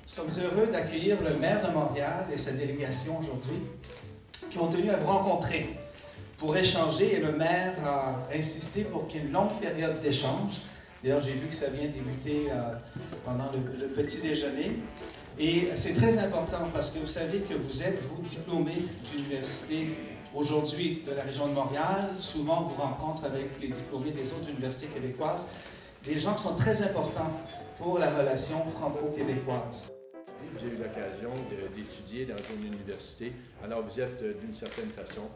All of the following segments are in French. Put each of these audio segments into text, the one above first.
Nous sommes heureux d'accueillir le maire de Montréal et sa délégation aujourd'hui qui ont tenu à vous rencontrer pour échanger et le maire a insisté pour qu'il y ait une longue période d'échange. D'ailleurs, j'ai vu que ça vient débuter pendant le petit déjeuner. Et c'est très important parce que vous savez que vous êtes, vous, diplômés d'université aujourd'hui de la région de Montréal. Souvent, on vous rencontre avec les diplômés des autres universités québécoises. Des gens qui sont très importants pour la relation franco-québécoise. J'ai eu l'occasion d'étudier dans une université, alors vous êtes d'une certaine façon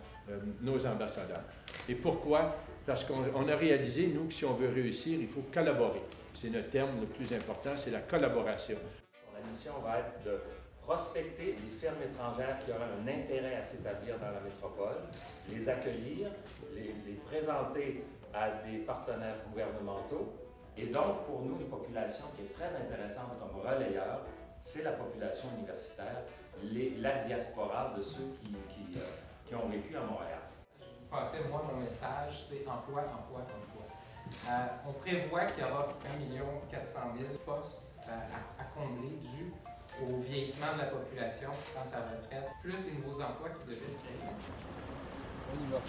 nos ambassadeurs. Et pourquoi? Parce qu'on a réalisé, nous, que si on veut réussir, il faut collaborer. C'est notre terme le plus important, c'est la collaboration. La mission va être de prospecter les firmes étrangères qui auraient un intérêt à s'établir dans la métropole, les accueillir, les présenter à des partenaires gouvernementaux. Et donc, pour nous, une population qui est très intéressante comme relayeur, c'est la population universitaire, la diaspora de ceux qui ont vécu à Montréal. Je passais, moi, mon message, c'est emploi, emploi, emploi. On prévoit qu'il y aura 1 400 000 postes à combler dû au vieillissement de la population dans sa retraite, plus les nouveaux emplois qui devaient se créer. On y va.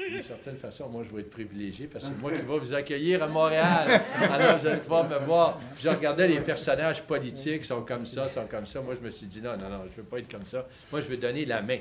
D'une certaine façon, moi, je vais être privilégié parce que moi, je vais vous accueillir à Montréal. Alors, vous allez pouvoir me voir. Je regardais les personnages politiques, sont comme ça, sont comme ça. Moi, je me suis dit, non, non, non, je ne veux pas être comme ça. Moi, je vais donner la main.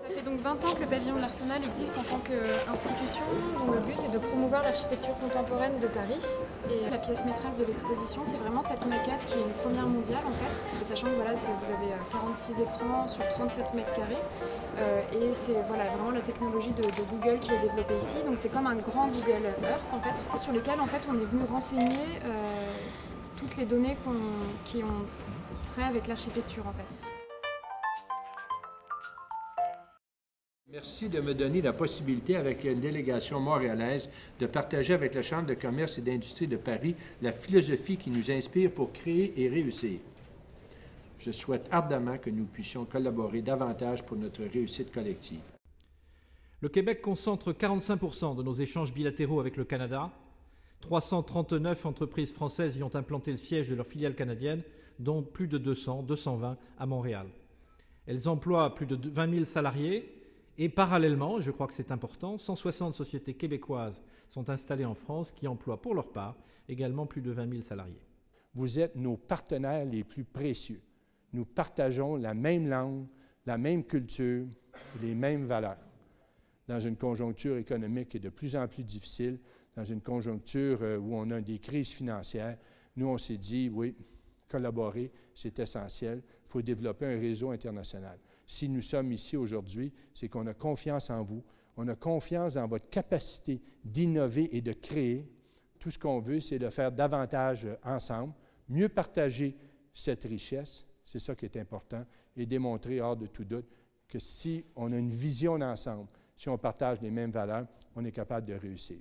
Ça fait donc 20 ans que le pavillon de l'Arsenal existe en tant qu'institution dont le but est de promouvoir l'architecture contemporaine de Paris. Et la pièce maîtresse de l'exposition, c'est vraiment cette maquette qui est une première mondiale en fait. Sachant que voilà, vous avez 46 écrans sur 37 mètres carrés. Et c'est voilà, vraiment la technologie de Google qui est développée ici. Donc c'est comme un grand Google Earth en fait, sur lesquels en fait, on est venu renseigner toutes les données qui ont trait avec l'architecture en fait. Merci de me donner la possibilité, avec une délégation montréalaise, de partager avec la Chambre de commerce et d'industrie de Paris la philosophie qui nous inspire pour créer et réussir. Je souhaite ardemment que nous puissions collaborer davantage pour notre réussite collective. Le Québec concentre 45% de nos échanges bilatéraux avec le Canada. 339 entreprises françaises y ont implanté le siège de leur filiale canadienne, dont plus de 220 à Montréal. Elles emploient plus de 20 000 salariés. Et parallèlement, je crois que c'est important, 160 sociétés québécoises sont installées en France qui emploient pour leur part également plus de 20 000 salariés. Vous êtes nos partenaires les plus précieux. Nous partageons la même langue, la même culture, les mêmes valeurs. Dans une conjoncture économique qui est de plus en plus difficile, dans une conjoncture où on a des crises financières, nous on s'est dit, oui, collaborer, c'est essentiel. Il faut développer un réseau international. Si nous sommes ici aujourd'hui, c'est qu'on a confiance en vous, on a confiance dans votre capacité d'innover et de créer. Tout ce qu'on veut, c'est de faire davantage ensemble, mieux partager cette richesse, c'est ça qui est important, et démontrer hors de tout doute que si on a une vision d'ensemble, si on partage les mêmes valeurs, on est capable de réussir.